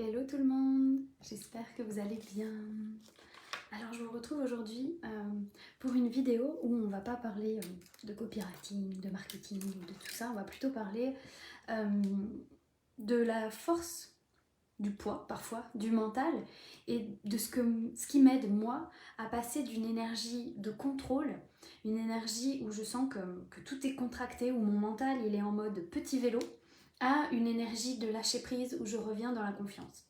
Hello tout le monde, j'espère que vous allez bien. Alors je vous retrouve aujourd'hui pour une vidéo où on va pas parler de copywriting, de marketing ou de tout ça, on va plutôt parler de la force, du poids parfois, du mental et de ce qui m'aide moi à passer d'une énergie de contrôle, une énergie où je sens que tout est contracté, où mon mental il est en mode petit vélo, à une énergie de lâcher prise où je reviens dans la confiance.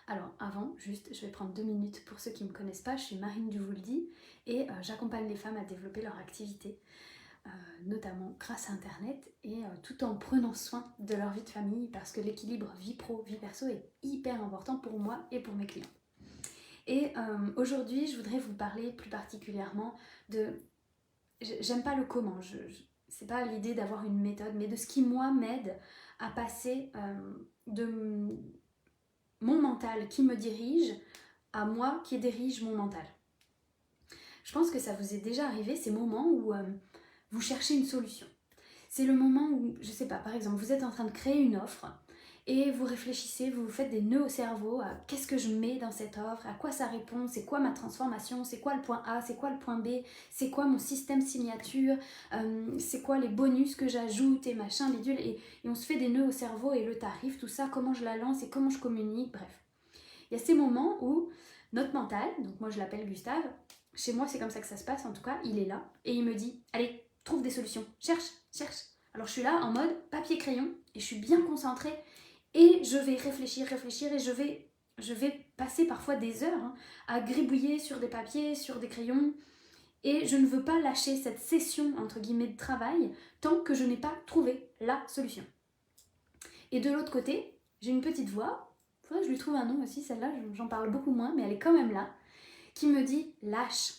Alors avant, juste, je vais prendre 2 minutes pour ceux qui ne me connaissent pas, je suis Marine Duvouldi et j'accompagne les femmes à développer leur activité, notamment grâce à Internet et tout en prenant soin de leur vie de famille parce que l'équilibre vie pro, vie perso est hyper important pour moi et pour mes clients. Et aujourd'hui, je voudrais vous parler plus particulièrement de... J'aime pas le comment, c'est pas l'idée d'avoir une méthode, mais de ce qui moi m'aide à passer de mon mental qui me dirige à moi qui dirige mon mental. Je pense que ça vous est déjà arrivé, ces moments où vous cherchez une solution. C'est le moment où, je sais pas, par exemple, vous êtes en train de créer une offre et vous réfléchissez, vous vous faites des nœuds au cerveau à qu'est-ce que je mets dans cette offre, à quoi ça répond, c'est quoi ma transformation, c'est quoi le point A, c'est quoi le point B, c'est quoi mon système signature, c'est quoi les bonus que j'ajoute et machin, bidule, et on se fait des nœuds au cerveau et le tarif, tout ça, comment je la lance et comment je communique, bref. Il y a ces moments où notre mental, donc moi je l'appelle Gustave, chez moi c'est comme ça que ça se passe en tout cas, il est là et il me dit allez, trouve des solutions, cherche. Alors je suis là en mode papier-crayon et je suis bien concentrée et je vais réfléchir et je vais passer parfois des heures à gribouiller sur des papiers, sur des crayons et je ne veux pas lâcher cette session entre guillemets de travail tant que je n'ai pas trouvé la solution. Et de l'autre côté, j'ai une petite voix, faudrait que je lui trouve un nom aussi, celle-là j'en parle beaucoup moins, mais elle est quand même là, qui me dit lâche,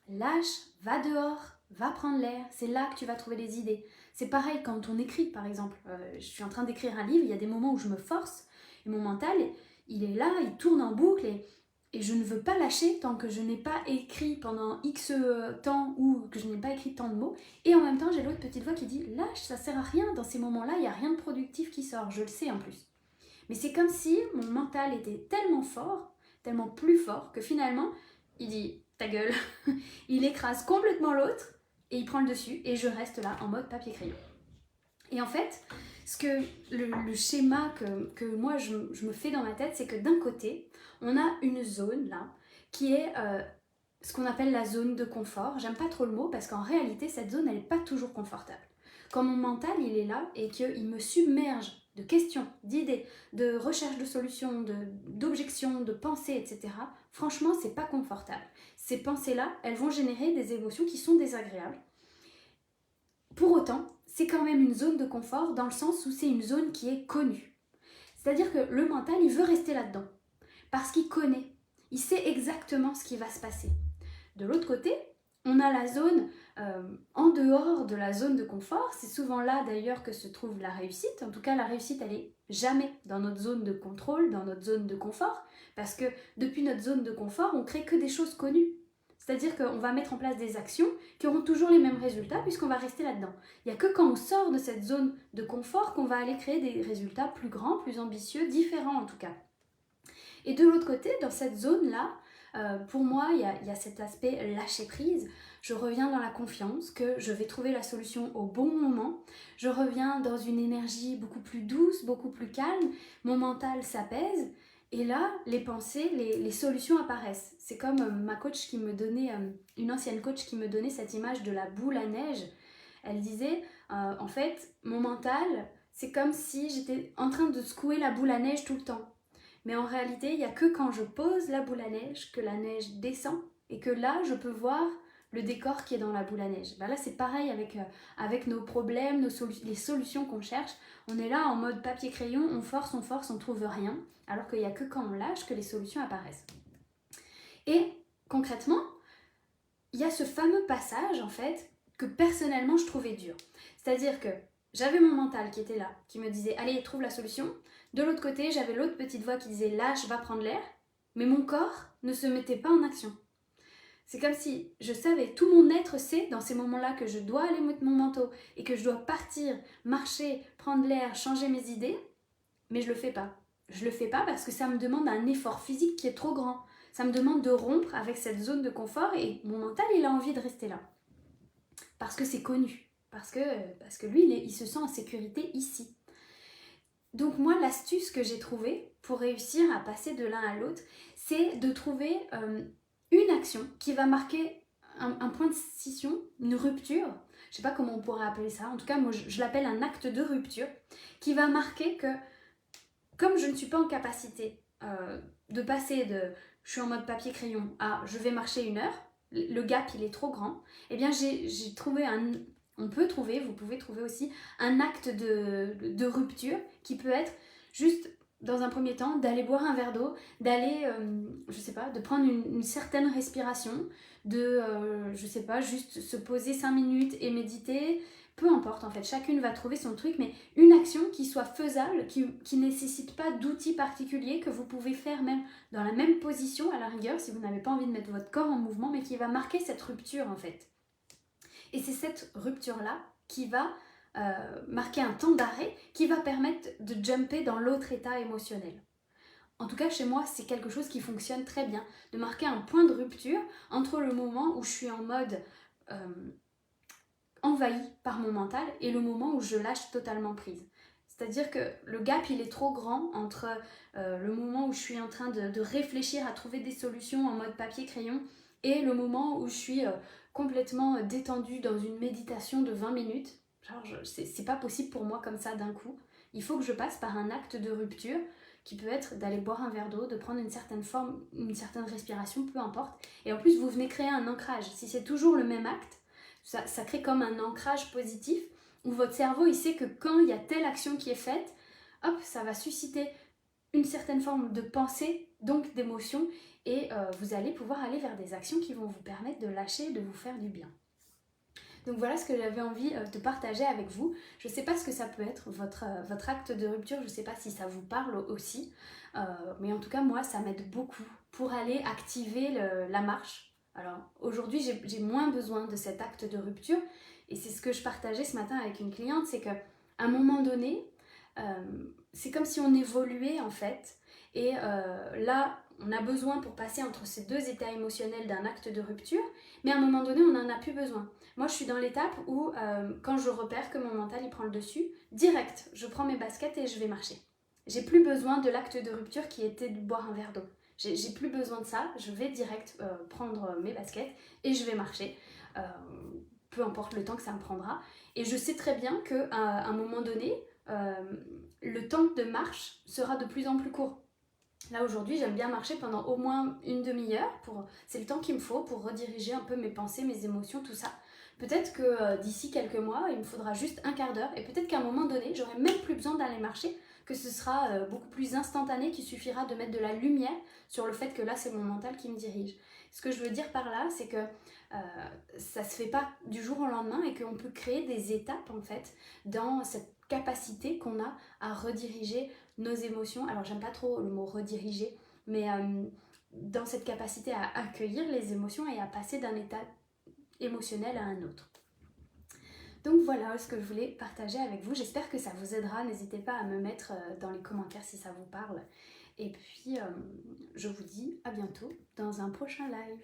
va dehors, va prendre l'air, c'est là que tu vas trouver les idées. C'est pareil quand on écrit par exemple, je suis en train d'écrire un livre, il y a des moments où je me force, et mon mental, il est là, il tourne en boucle, et je ne veux pas lâcher tant que je n'ai pas écrit pendant X temps ou que je n'ai pas écrit tant de mots. Et en même temps, j'ai l'autre petite voix qui dit « Lâche, ça sert à rien, dans ces moments-là, il n'y a rien de productif qui sort, je le sais en plus. » Mais c'est comme si mon mental était tellement fort, tellement plus fort, que finalement, il dit « Ta gueule !» Il écrase complètement l'autre et il prend le dessus et je reste là en mode papier-crayon. Et en fait, le schéma que moi je me fais dans ma tête, c'est que d'un côté, on a une zone là qui est ce qu'on appelle la zone de confort. J'aime pas trop le mot parce qu'en réalité, cette zone, elle n'est pas toujours confortable. Quand mon mental, il est là et qu'il me submerge de questions, d'idées, de recherche de solutions, d'objections, de pensées, etc. Franchement, c'est pas confortable. Ces pensées-là, elles vont générer des émotions qui sont désagréables. Pour autant, c'est quand même une zone de confort dans le sens où c'est une zone qui est connue. C'est-à-dire que le mental, il veut rester là-dedans parce qu'il connaît, il sait exactement ce qui va se passer. De l'autre côté, on a la zone en dehors de la zone de confort. C'est souvent là d'ailleurs que se trouve la réussite. En tout cas, la réussite, elle n'est jamais dans notre zone de contrôle, dans notre zone de confort, parce que depuis notre zone de confort, on crée que des choses connues. C'est-à-dire qu'on va mettre en place des actions qui auront toujours les mêmes résultats puisqu'on va rester là-dedans. Il n'y a que quand on sort de cette zone de confort qu'on va aller créer des résultats plus grands, plus ambitieux, différents en tout cas. Et de l'autre côté, dans cette zone-là, pour moi, il y a cet aspect lâcher prise. Je reviens dans la confiance que je vais trouver la solution au bon moment. Je reviens dans une énergie beaucoup plus douce, beaucoup plus calme. Mon mental s'apaise. Et là, les pensées, les solutions apparaissent. C'est comme ma coach qui me donnait, une ancienne coach qui me donnait cette image de la boule à neige. Elle disait, en fait, mon mental, c'est comme si j'étais en train de secouer la boule à neige tout le temps. Mais en réalité, il n'y a que quand je pose la boule à neige que la neige descend et que là, je peux voir le décor qui est dans la boule à neige. Ben là, c'est pareil avec nos problèmes, les solutions qu'on cherche. On est là en mode papier-crayon, on force, on trouve rien, alors qu'il n'y a que quand on lâche que les solutions apparaissent. Et concrètement, il y a ce fameux passage, en fait, que personnellement, je trouvais dur. C'est-à-dire que j'avais mon mental qui était là, qui me disait « Allez, trouve la solution ». De l'autre côté, j'avais l'autre petite voix qui disait « Lâche, va prendre l'air ». Mais mon corps ne se mettait pas en action. C'est comme si je savais, tout mon être sait dans ces moments-là que je dois aller mettre mon manteau et que je dois partir, marcher, prendre l'air, changer mes idées, mais je le fais pas. je le fais pas parce que ça me demande un effort physique qui est trop grand. Ça me demande de rompre avec cette zone de confort et mon mental, il a envie de rester là. Parce que c'est connu. Parce que lui, il se sent en sécurité ici. Donc moi, l'astuce que j'ai trouvée pour réussir à passer de l'un à l'autre, c'est de trouver une action qui va marquer un point de scission, une rupture. Je ne sais pas comment on pourrait appeler ça. En tout cas, moi, je l'appelle un acte de rupture qui va marquer que, comme je ne suis pas en capacité de passer de je suis en mode papier-crayon à je vais marcher 1 heure, le gap, il est trop grand, eh bien, j'ai trouvé vous pouvez trouver aussi un acte de rupture qui peut être juste, dans un premier temps, d'aller boire un verre d'eau, d'aller, je sais pas, de prendre une certaine respiration, je sais pas, juste se poser 5 minutes et méditer, peu importe en fait, chacune va trouver son truc, mais une action qui soit faisable, qui nécessite pas d'outils particuliers, que vous pouvez faire même dans la même position à la rigueur, si vous n'avez pas envie de mettre votre corps en mouvement, mais qui va marquer cette rupture en fait. Et c'est cette rupture-là qui va marquer un temps d'arrêt, qui va permettre de jumper dans l'autre état émotionnel. En tout cas, chez moi, c'est quelque chose qui fonctionne très bien, de marquer un point de rupture entre le moment où je suis en mode envahi par mon mental et le moment où je lâche totalement prise. C'est-à-dire que le gap, il est trop grand entre le moment où je suis en train de réfléchir à trouver des solutions en mode papier-crayon et le moment où je suis complètement détendue dans une méditation de 20 minutes. Genre, c'est pas possible pour moi comme ça d'un coup. Il faut que je passe par un acte de rupture qui peut être d'aller boire un verre d'eau, de prendre une certaine forme, une certaine respiration, peu importe. Et en plus, vous venez créer un ancrage. Si c'est toujours le même acte, ça crée comme un ancrage positif où votre cerveau, il sait que quand il y a telle action qui est faite, hop, ça va susciter une certaine forme de pensée, donc d'émotion, et vous allez pouvoir aller vers des actions qui vont vous permettre de lâcher, de vous faire du bien. Donc voilà ce que j'avais envie de partager avec vous. Je ne sais pas ce que ça peut être, votre acte de rupture, je ne sais pas si ça vous parle aussi, mais en tout cas moi ça m'aide beaucoup pour aller activer la marche. Alors aujourd'hui j'ai moins besoin de cet acte de rupture et c'est ce que je partageais ce matin avec une cliente, c'est qu'à un moment donné, c'est comme si on évoluait en fait et là on a besoin pour passer entre ces deux états émotionnels d'un acte de rupture, mais à un moment donné on n'en a plus besoin. Moi je suis dans l'étape où quand je repère que mon mental il prend le dessus, direct je prends mes baskets et je vais marcher. J'ai plus besoin de l'acte de rupture qui était de boire un verre d'eau. J'ai plus besoin de ça, je vais direct prendre mes baskets et je vais marcher, peu importe le temps que ça me prendra. Et je sais très bien qu'à un moment donné, le temps de marche sera de plus en plus court. Là aujourd'hui, j'aime bien marcher pendant au moins une demi-heure, c'est le temps qu'il me faut pour rediriger un peu mes pensées, mes émotions, tout ça. Peut-être que d'ici quelques mois, il me faudra juste un quart d'heure et peut-être qu'à un moment donné, j'aurai même plus besoin d'aller marcher, que ce sera beaucoup plus instantané, qu'il suffira de mettre de la lumière sur le fait que là, c'est mon mental qui me dirige. Ce que je veux dire par là, c'est que ça se fait pas du jour au lendemain et qu'on peut créer des étapes en fait dans cette capacité qu'on a à rediriger nos émotions. Alors j'aime pas trop le mot rediriger, mais dans cette capacité à accueillir les émotions et à passer d'un état émotionnel à un autre. Donc voilà ce que je voulais partager avec vous. J'espère que ça vous aidera. N'hésitez pas à me mettre dans les commentaires si ça vous parle. Et puis je vous dis à bientôt dans un prochain live.